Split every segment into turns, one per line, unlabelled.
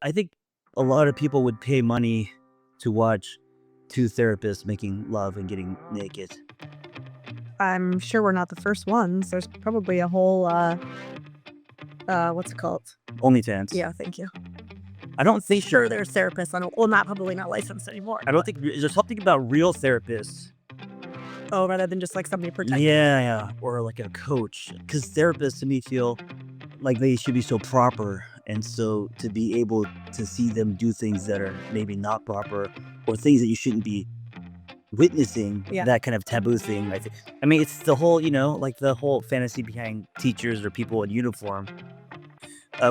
I think a lot of people would pay money to watch two therapists making love and getting naked.
I'm sure we're not the first ones. There's probably a whole, what's it called?
OnlyFans.
Yeah, thank you.
I don't think
Sure, there's therapists on, well, probably not licensed anymore.
I don't think there's something about real therapists.
Oh, rather than just like somebody protecting.
Yeah, or like a coach. Because therapists to me feel like they should be so proper, and so to be able to see them do things that are maybe not proper or things that you shouldn't be witnessing,
Yeah.
that kind of taboo thing. I mean, it's the whole, like the whole fantasy behind teachers or people in uniform.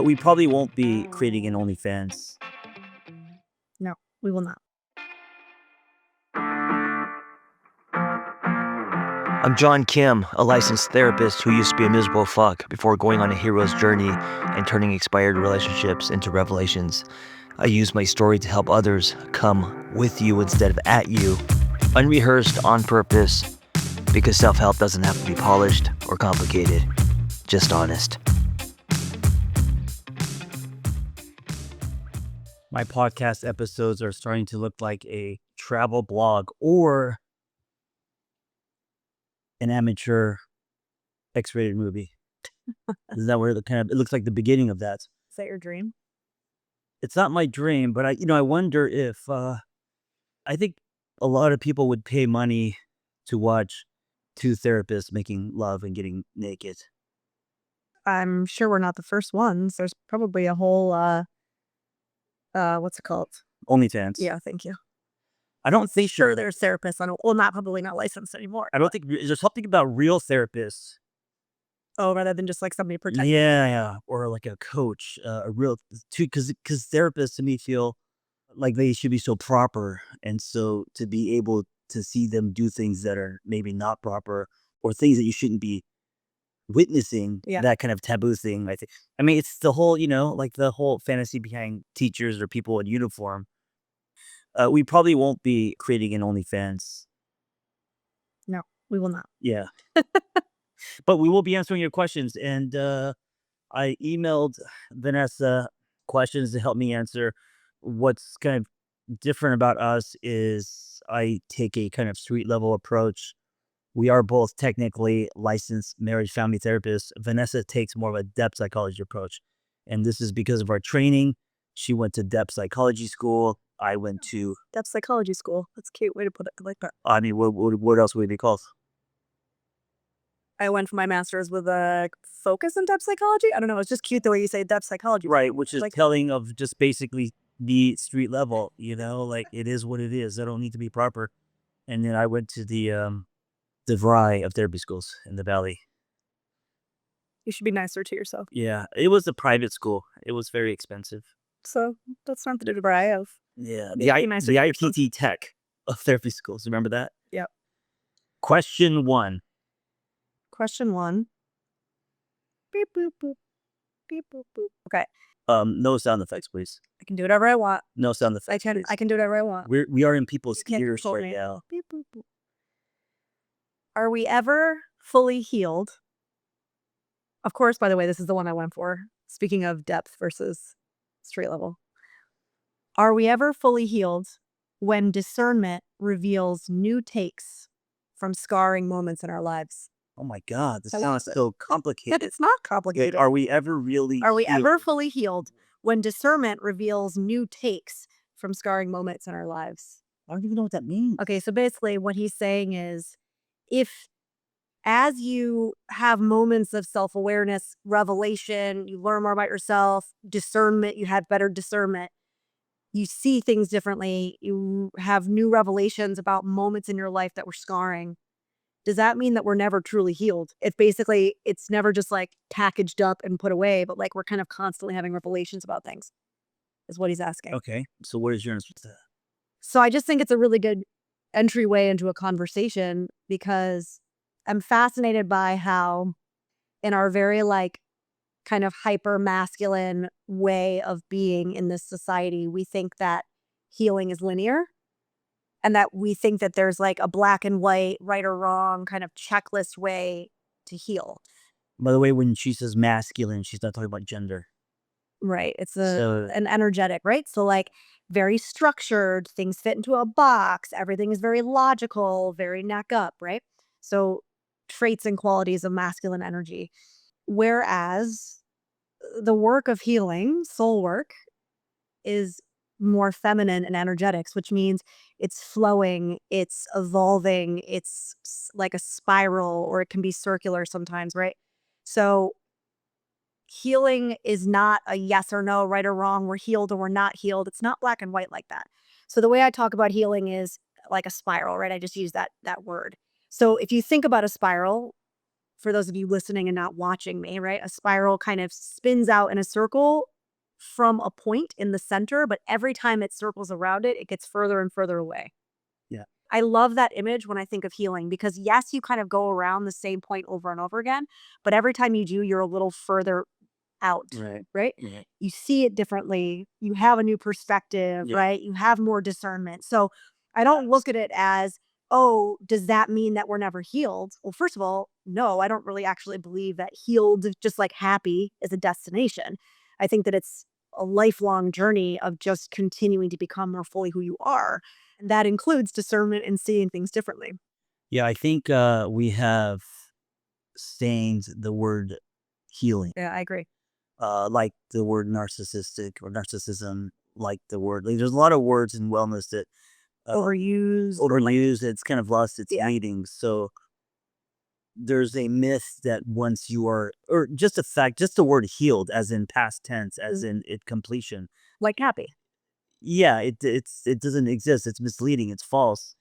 We probably won't be creating an OnlyFans.
No, we will not.
I'm John Kim, a licensed therapist who used to be a miserable fuck before going on a hero's journey and turning expired relationships into revelations. I use my story to help others come with you instead of at you. Unrehearsed, on purpose, because self-help doesn't have to be polished or complicated, just honest.
My podcast episodes are starting to look like a travel blog or an amateur X-rated movie. Is that where it looks like the beginning of that?
Is that your dream?
It's not my dream, but I wonder if I think a lot of people would pay money to watch two therapists making love and getting naked.
I'm sure we're not the first ones. There's probably a whole, what's it called?
OnlyFans.
Yeah, thank you.
I don't think
Sure, there's therapists on, well, probably not licensed anymore.
I don't think there's something about real therapists.
Oh, rather than just like somebody protecting.
Yeah, or like a coach, a real because therapists to me feel like they should be so proper, and so to be able to see them do things that are maybe not proper or things that you shouldn't be witnessing,
Yeah.
that kind of taboo thing. I mean, it's the whole, like the whole fantasy behind teachers or people in uniform. We probably won't be creating an OnlyFans.
No, we will not.
Yeah. But we will be answering your questions. And I emailed Vanessa questions to help me answer. What's kind of different about us is I take a kind of street level approach. We are both technically licensed marriage family therapists. Vanessa takes more of a depth psychology approach. And this is because of our training. She went to depth psychology school. I went to,
Depth psychology school. That's a cute way to put it. I like that.
I mean, what else would it be called?
I went for my master's with a focus in depth psychology. I don't know. It's just cute the way you say depth psychology.
Right, which is
like
telling of just basically the street level, like it is what it is. I don't need to be proper. And then I went to the variety of therapy schools in the Valley.
You should be nicer to yourself.
Yeah, it was a private school. It was very expensive.
So that's not the DeVry of.
Yeah,
You should be nicer
the
to yourself.
IPT Tech of therapy schools. Remember that?
Yep.
Question 1.
Question 1. Beep boop boop. Beep boop boop. Okay.
No sound effects, please.
I can do whatever I want.
No sound effects.
I can do whatever I want.
We are in people's
You can't
ears
control
right
me.
now.
Beep boop boop. Are we ever fully healed? Of course, by the way, this is the one I went for. Speaking of depth versus street level. Are we ever fully healed when discernment reveals new takes from scarring moments in our lives?
Oh my God, this
I
sounds
love it.
so complicated.
It's not complicated.
Are we ever really?
Are we
healed?
ever fully healed when discernment reveals new takes from scarring moments in our lives?
I don't even know what that means.
Okay, so basically what he's saying is if as you have moments of self-awareness, revelation, you learn more about yourself, discernment, you have better discernment, you see things differently, you have new revelations about moments in your life that were scarring. Does that mean that we're never truly healed? It's never just like packaged up and put away, but like we're kind of constantly having revelations about things, is what he's asking.
Okay, so what is your answer to that?
So I just think it's a really good entryway into a conversation because I'm fascinated by how in our very like kind of hyper masculine way of being in this society, we think that healing is linear and that we think that there's like a black and white, right or wrong kind of checklist way to heal.
By the way, when she says masculine, she's not talking about gender.
Right. It's
So
an energetic, right? So like very structured, things fit into a box, everything is very logical, very neck up, right? So traits and qualities of masculine energy. Whereas the work of healing, soul work, is more feminine and energetics, which means it's flowing, it's evolving, like a spiral, or it can be circular sometimes, right? So healing is not a yes or no, right or wrong, we're healed or we're not healed. It's not black and white like that. So the way I talk about healing is like a spiral, right? I just use that word. So if you think about a spiral, for those of you listening and not watching me, right? A spiral kind of spins out in a circle from a point in the center, but every time it circles around it, it gets further and further away.
yeah,
I love that image when I think of healing because yes, you kind of go around the same point over and over again, but every time you do, you're a little further out,
right,
right?
right,
You see it differently. You have a new perspective,
yeah,
right? You have more discernment. So I don't look at it as, oh, does that mean that we're never healed? Well, first of all, no, I don't really actually believe that healed, just like happy, is a destination. I think that it's a lifelong journey of just continuing to become more fully who you are. And that includes discernment and seeing things differently.
yeah. I think we have stained the word healing,
Yeah, I agree.
like the word narcissistic or narcissism, like the word. Like, there's a lot of words in wellness that
Overused.
overused. It's kind of lost its
Yeah.
meaning. So there's a myth that once you are, or just a fact, just the word healed, as in past tense, as in it completion.
Like happy.
Yeah, it doesn't exist. It's misleading. It's false.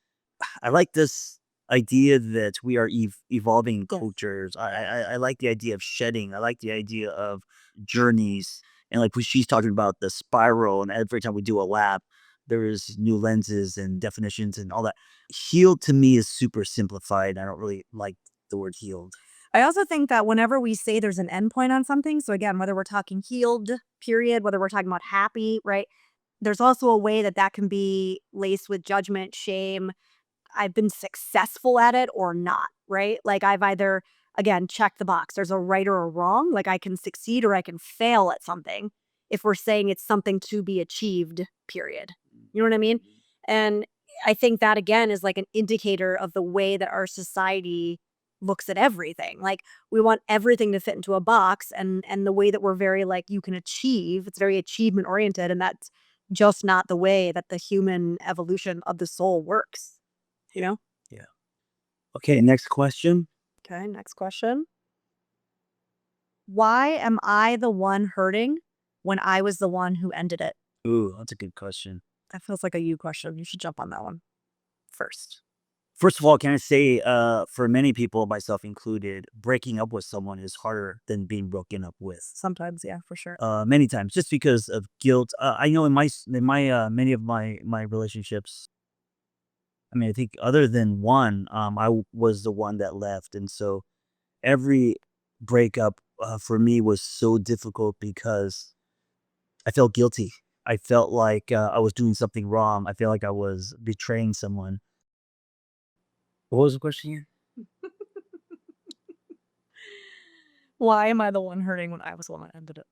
I like this idea that we are evolving
Yes.
cultures. I like the idea of shedding. I like the idea of journeys. And like when she's talking about the spiral, and every time we do a lap, there is new lenses and definitions and all that. Healed to me is super simplified. I don't really like the word healed.
I also think that whenever we say there's an endpoint on something, so again, whether we're talking healed, period, whether we're talking about happy, right? There's also a way that that can be laced with judgment, shame. I've been successful at it or not, right? Like I've either, again, checked the box. There's a right or a wrong. Like I can succeed or I can fail at something if we're saying it's something to be achieved, period. You know what I mean? And I think that again is like an indicator of the way that our society looks at everything. Like we want everything to fit into a box and the way that we're very like you can achieve, it's very achievement oriented and that's just not the way that the human evolution of the soul works, you know?
Yeah. Okay, next question.
Okay, next question. Why am I the one hurting when I was the one who ended it?
Ooh, that's a good question.
That feels like a you question. You should jump on that one first.
First of all, can I say, for many people, myself included, breaking up with someone is harder than being broken up with.
Sometimes, yeah, for sure.
Many times, just because of guilt. I know in my many of my relationships. I mean, I think other than one, was the one that left, and so every breakup for me was so difficult because I felt guilty. I felt like I was doing something wrong. I felt like I was betraying someone. What was the question here?
Why am I the one hurting when I was the one that ended it?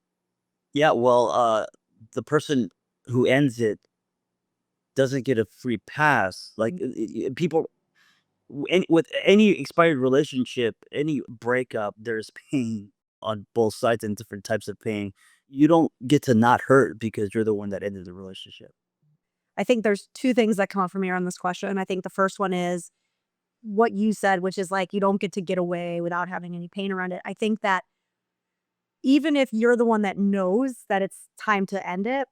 Yeah, well, the person who ends it doesn't get a free pass. Like people, with any expired relationship, any breakup, there's pain on both sides and different types of pain. You don't get to not hurt because you're the one that ended the relationship.
I think there's two things that come up for me on this question. I think the first one is what you said, which is like you don't get away without having any pain around it. I think that even if you're the one that knows that it's time to end it,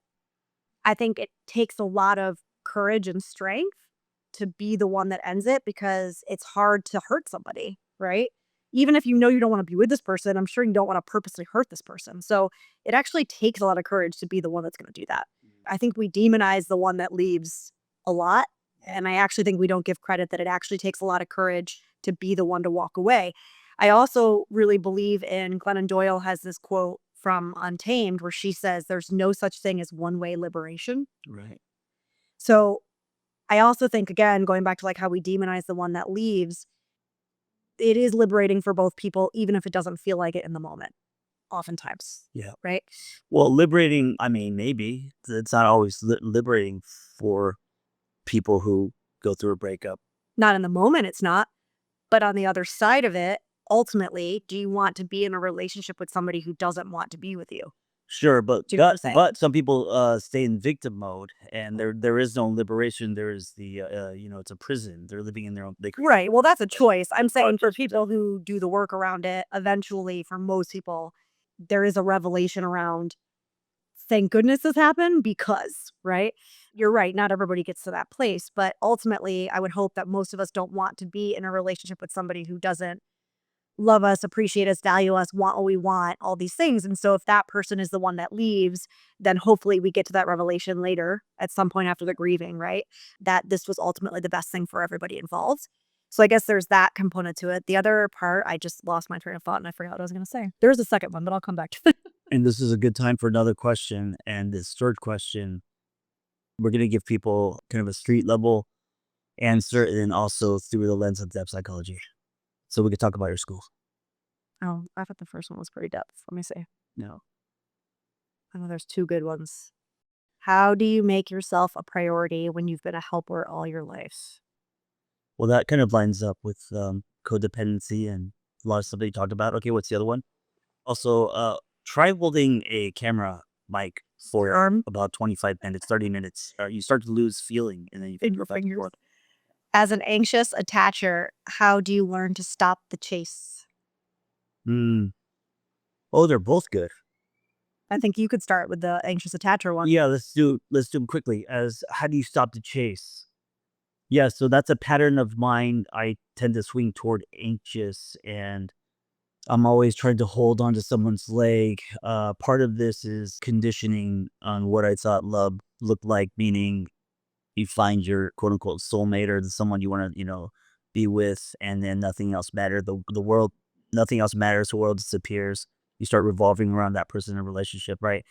I think it takes a lot of courage and strength to be the one that ends it because it's hard to hurt somebody, right? Even if you know you don't want to be with this person, I'm sure you don't want to purposely hurt this person. So it actually takes a lot of courage to be the one that's going to do that. I think we demonize the one that leaves a lot. And I actually think we don't give credit that it actually takes a lot of courage to be the one to walk away. I also really believe in Glennon Doyle has this quote from Untamed where she says there's no such thing as one-way liberation.
Right.
So I also think, again, going back to like how we demonize the one that leaves, it is liberating for both people, even if it doesn't feel like it in the moment. oftentimes.
Yeah.
Right?
Well, liberating, I mean, maybe. It's not always liberating for people who go through a breakup.
Not in the moment, it's not. But on the other side of it, ultimately, do you want to be in a relationship with somebody who doesn't want to be with you?
Sure, but
Do you know what I'm saying?
some people stay in victim mode, and there is no liberation. There is it's a prison. They're living in their own.
Right. Well, that's a choice. I'm saying for people who do the work around it, eventually, for most people, there is a revelation around, thank goodness this happened because, right? You're right. Not everybody gets to that place. But ultimately, I would hope that most of us don't want to be in a relationship with somebody who doesn't love us, appreciate us, value us, want what we want, all these things. And so if that person is the one that leaves, then hopefully we get to that revelation later at some point after the grieving, right? That this was ultimately the best thing for everybody involved. So I guess there's that component to it. The other part, I just lost my train of thought and I forgot what I was going to say. There's a second one, but I'll come back to it.
And this is a good time for another question. And this third question, we're going to give people kind of a street level answer, and then also through the lens of depth psychology. So we could talk about your school.
Oh, I thought the first one was pretty depth. Let me see.
No.
I know there's two good ones. How do you make yourself a priority when you've been a helper all your life?
Well, that kind of lines up with codependency and a lot of stuff that you talked about. Okay, what's the other one? Also, try holding a camera mic for
Arm
about 25 minutes, 30 minutes. You start to lose feeling, and then you
in
go
your
back and
fingers.
forth.
As an anxious attacher, how do you learn to stop the chase?
Hmm. Oh, they're both good.
I think you could start with the anxious attacher one.
Yeah, let's do them quickly. As how do you stop the chase? Yeah, so that's a pattern of mine. I tend to swing toward anxious, and I'm always trying to hold on to someone's leg. Part of this is conditioning on what I thought love looked like, meaning you find your quote unquote soulmate or the someone you want to, be with, and then nothing else matters. The world, nothing else matters. The world disappears. You start revolving around that person in a relationship, right?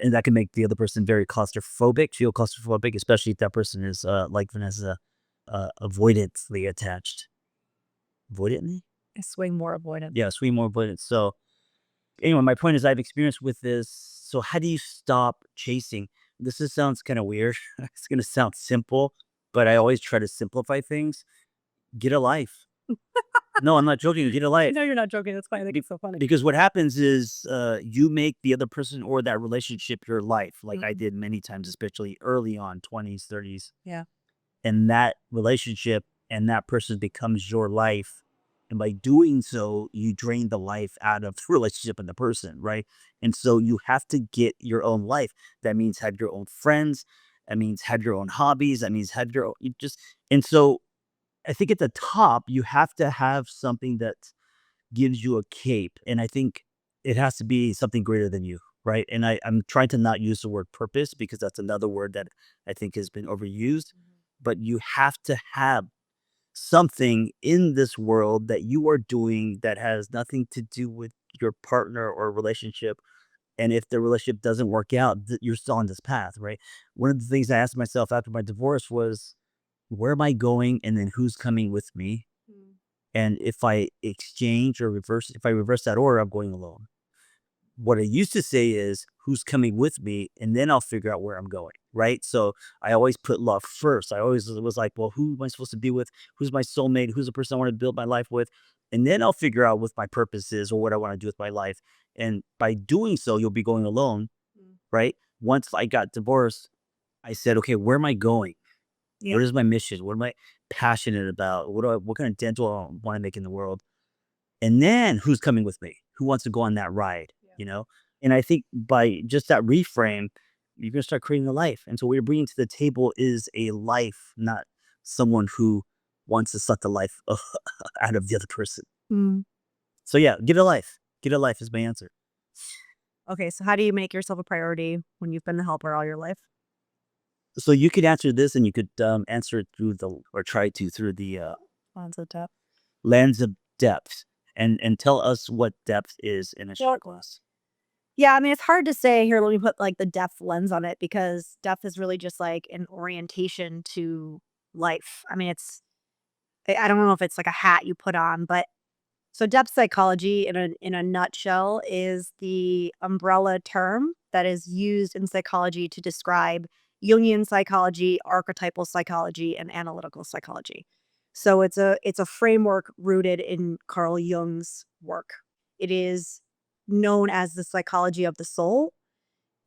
And that can make the other person very claustrophobic, feel claustrophobic, especially if that person is like Vanessa, avoidantly attached. Avoidantly?
I swing more avoidant.
Yeah, sweet more avoidance. So anyway, my point is I've experienced with this. So how do you stop chasing? Sounds kind of weird. It's gonna sound simple, but I always try to simplify things. Get a life. No, I'm not joking. Get a life.
No, you're not joking. That's fine. I think it's so funny.
Because what happens is you make the other person or that relationship your life, like I
Mhm.
did many times, especially early on, 20s, 30s.
Yeah.
And that relationship and that person becomes your life. And by doing so, you drain the life out of the relationship and the person, right? And so you have to get your own life. That means have your own friends. That means have your own hobbies. That means have your own, you just, and so I think at the top, you have to have something that gives you a cape. And I think it has to be something greater than you, right? And I'm trying to not use the word purpose because that's another word that I think has been overused. But you have to have something in this world that you are doing that has nothing to do with your partner or relationship. And if the relationship doesn't work out, you're still on this path, right? One of the things I asked myself after my divorce was, where am I going? And then who's coming with me?
Mm.
And if I exchange or reverse, if I reverse that order, I'm going alone. What I used to say is, who's coming with me? And then I'll figure out where I'm going. Right. So I always put love first. I always was like, well, who am I supposed to be with? Who's my soulmate? Who's the person I want to build my life with? And then I'll figure out what my purpose is or what I want to do with my life. And by doing so, you'll be going alone.
Mm.
Right. Once I got divorced, I said, okay, where am I going?
Yeah.
What is my mission? What am I passionate about? What kind of dent do I want to make in the world? And then who's coming with me? Who wants to go on that ride?
Yeah.
You know? And I think by just that reframe, you're gonna start creating a life. And so what you're bringing to the table is a life, not someone who wants to suck the life out of the other person.
Mm.
So yeah, get a life. Get a life is my answer.
Okay, so how do you make yourself a priority when you've been the helper all your life?
So you could answer this, and you could answer it or try to through the
Lots of depth.
lens of depth, and tell us what depth is in a short class.
Yeah, I mean, it's hard to say here. Let me put like the depth lens on it because depth is really just like an orientation to life. I mean, I don't know if it's like a hat you put on, but So depth psychology in a nutshell is the umbrella term that is used in psychology to describe Jungian psychology, archetypal psychology, and analytical psychology. So it's a framework rooted in Carl Jung's work. It is known as the psychology of the soul.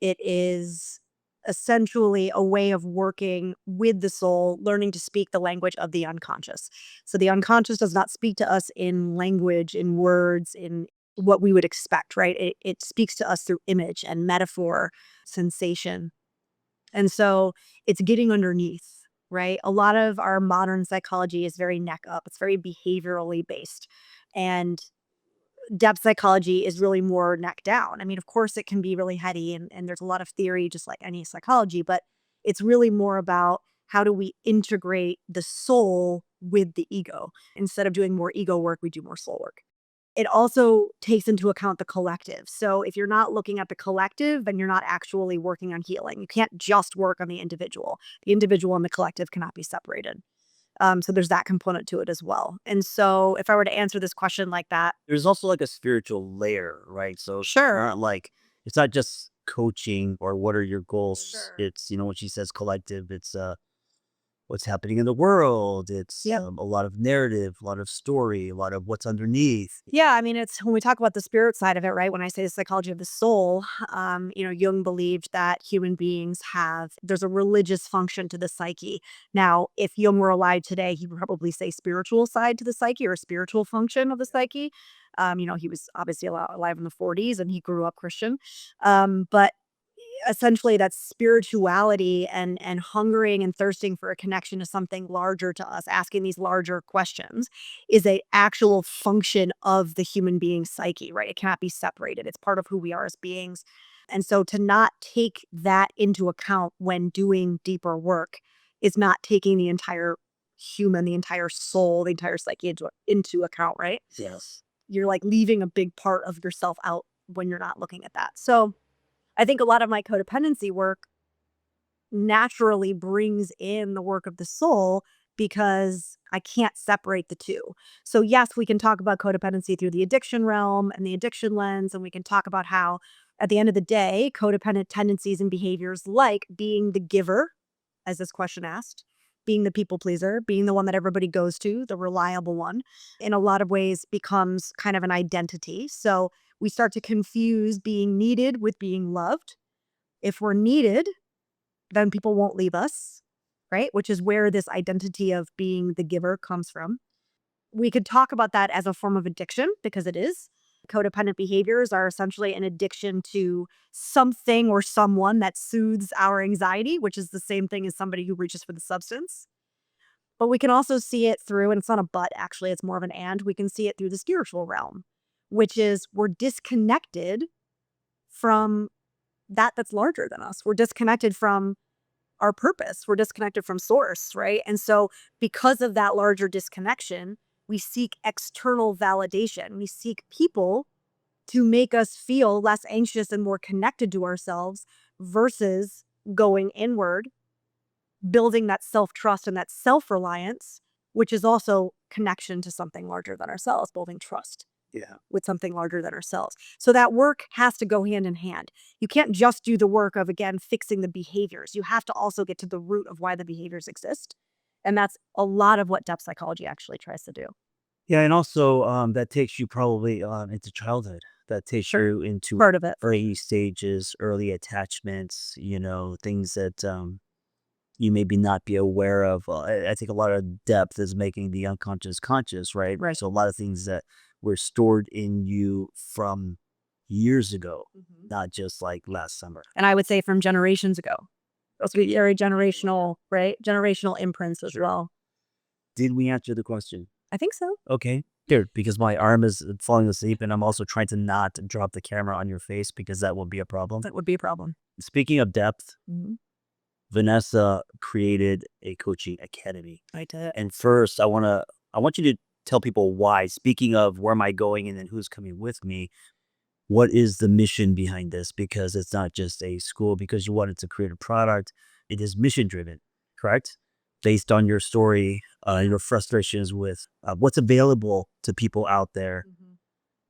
It is essentially a way of working with the soul, learning to speak the language of the unconscious. So the unconscious does not speak to us in language, in words, in what we would expect, right? It speaks to us through image and metaphor, sensation. And so it's getting underneath, right? A lot of our modern psychology is very neck up, it's very behaviorally based. And depth psychology is really more neck down. I mean, of course, it can be really heady and there's a lot of theory, just like any psychology, but it's really more about how do we integrate the soul with the ego. Instead of doing more ego work, we do more soul work. It also takes into account the collective. So if you're not looking at the collective, then you're not actually working on healing. You can't just work on the individual. The individual and the collective cannot be separated. So there's that component to it as well. And so if I were to answer this question like that,
There's also like a spiritual layer, right? So
sure.
not like it's not just coaching or what are your goals.
Sure.
It's when she says collective, it's what's happening in the world. It's
Yep.
a lot of narrative, a lot of story, a lot of what's underneath.
Yeah, I mean, it's when we talk about the spirit side of it, right? When I say the psychology of the soul, Jung believed that human beings there's a religious function to the psyche. Now, if Jung were alive today, he would probably say spiritual side to the psyche or spiritual function of the psyche. He was obviously alive in the 40s and he grew up Christian. But essentially that's spirituality and hungering and thirsting for a connection to something larger to us, asking these larger questions is a actual function of the human being psyche, right? It cannot be separated. It's part of who we are as beings. And so to not take that into account when doing deeper work is not taking the entire human, the entire soul, the entire psyche into account, right?
Yes.
You're like leaving a big part of yourself out when you're not looking at that. So I think a lot of my codependency work naturally brings in the work of the soul because I can't separate the two. So yes, we can talk about codependency through the addiction realm and the addiction lens, and we can talk about how at the end of the day, codependent tendencies and behaviors like being the giver, as this question asked, being the people pleaser, being the one that everybody goes to, the reliable one, in a lot of ways becomes kind of an identity. So we start to confuse being needed with being loved. If we're needed, then people won't leave us, right? Which is where this identity of being the giver comes from. We could talk about that as a form of addiction because it is. Codependent behaviors are essentially an addiction to something or someone that soothes our anxiety, which is the same thing as somebody who reaches for the substance. But we can also see it through, and it's not a but actually, it's more of an and, we can see it through the spiritual realm, which is we're disconnected from that's larger than us. We're disconnected from our purpose. We're disconnected from source, right? And so because of that larger disconnection, we seek external validation. We seek people to make us feel less anxious and more connected to ourselves versus going inward, building that self-trust and that self-reliance, which is also connection to something larger than ourselves, building trust with something larger than ourselves. So that work has to go hand in hand. You can't just do the work of, again, fixing the behaviors. You have to also get to the root of why the behaviors exist. And that's a lot of what depth psychology actually tries to do.
Yeah, and also that takes you probably into childhood. That takes
Sure.
you into
Part of it.
early stages, early attachments. Things that you maybe not be aware of. I think a lot of depth is making the unconscious conscious, right?
Right.
So a lot of things that were stored in you from years ago, not just like last summer.
And I would say from generations ago. Those would be very generational, right? Generational imprints as well.
Did we answer the question?
I think so.
Okay. Good, because my arm is falling asleep and I'm also trying to not drop the camera on your face because that will be a problem.
That would be a problem.
Speaking of depth,
Mhm.
Vanessa created a coaching academy.
I did.
And first, I want you to tell people why. Speaking of where am I going and then who's coming with me, what is the mission behind this? Because it's not just a school because you wanted to create a product. It is mission driven, correct? Based on your story, your frustrations with what's available to people out there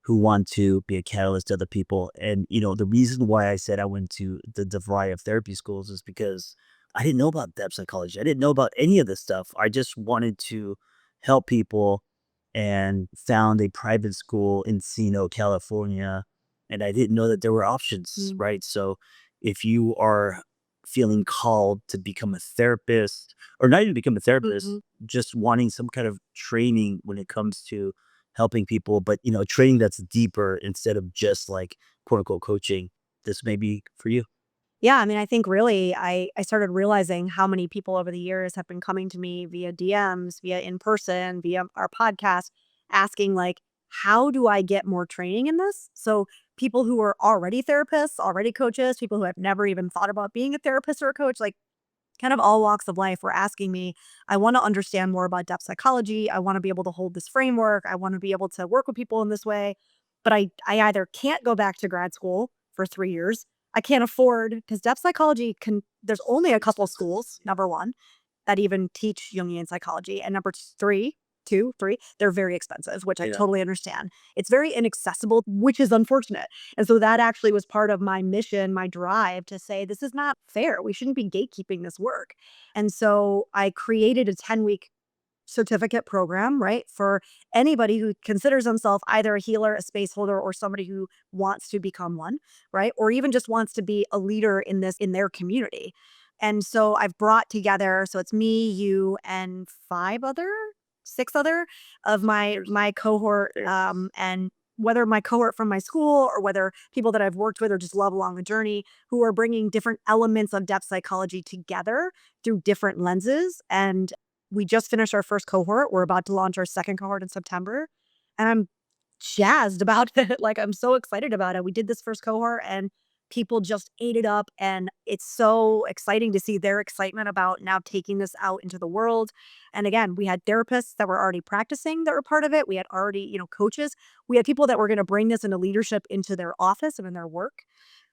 who want to be a catalyst to other people. And, the reason why I said I went to the variety of therapy schools is because I didn't know about depth psychology. I didn't know about any of this stuff. I just wanted to help people and found a private school in Encino, California. And I didn't know that there were options,
Mm.
right? So if you are feeling called to become a therapist, or not even become a therapist,
Mhm.
just wanting some kind of training when it comes to helping people, but training that's deeper instead of just like quote unquote coaching, this may be for you.
Yeah, I mean, I think really I started realizing how many people over the years have been coming to me via DMs, via in person, via our podcast, asking like, how do I get more training in this? So people who are already therapists, already coaches, people who have never even thought about being a therapist or a coach, like kind of all walks of life were asking me, I want to understand more about depth psychology. I want to be able to hold this framework. I want to be able to work with people in this way. But I either can't go back to grad school for 3 years. I can't afford because depth psychology there's only a couple schools, number one, that even teach Jungian psychology. And number three, they're very expensive, which I
Yeah.
totally understand. It's very inaccessible, which is unfortunate. And so that actually was part of my mission, my drive to say, this is not fair. We shouldn't be gatekeeping this work. And so I created a 10-week certificate program, right? For anybody who considers themselves either a healer, a space holder, or somebody who wants to become one, right? Or even just wants to be a leader in their community. And so I've brought together, so it's me, you, and six other of my cohort, and whether my cohort from my school or whether people that I've worked with or just love along the journey, who are bringing different elements of depth psychology together through different lenses. And we just finished our first cohort. We're about to launch our second cohort in September. And I'm jazzed about it. Like, I'm so excited about it. We did this first cohort and people just ate it up. And it's so exciting to see their excitement about now taking this out into the world. And again, we had therapists that were already practicing that were part of it. We had already, coaches. We had people that were going to bring this into leadership into their office and in their work,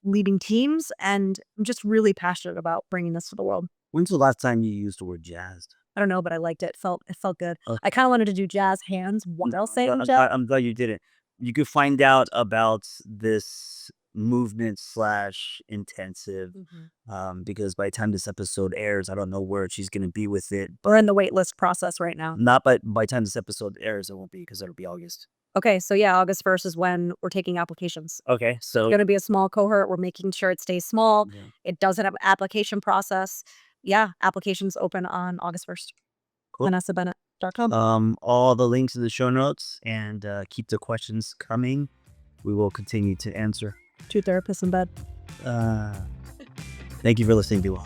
leading teams. And I'm just really passionate about bringing this to the world.
When's the last time you used the word jazzed?
I don't know, but I liked it. It felt good.
Uh,
I kinda wanted to do jazz hands while saying
I'm
jazz.
glad, I'm glad you did it. You could find out about this movement slash intensive,
Mhm.
because by the time this episode airs, I don't know where she's going to be with it.
We're in the waitlist process right now.
Not by the time this episode airs, it won't be because it'll be August.
Okay, so yeah, August 1st is when we're taking applications.
Okay,
It's
so
gonna be a small cohort. We're making sure it stays small.
yeah,
It doesn't have an application process. Yeah, applications open on August 1st.
cool.
VanessaBennett.com.
All the links in the show notes, and keep the questions coming. We will continue to answer.
2 therapists in bed.
Uh, Thank you for listening, people.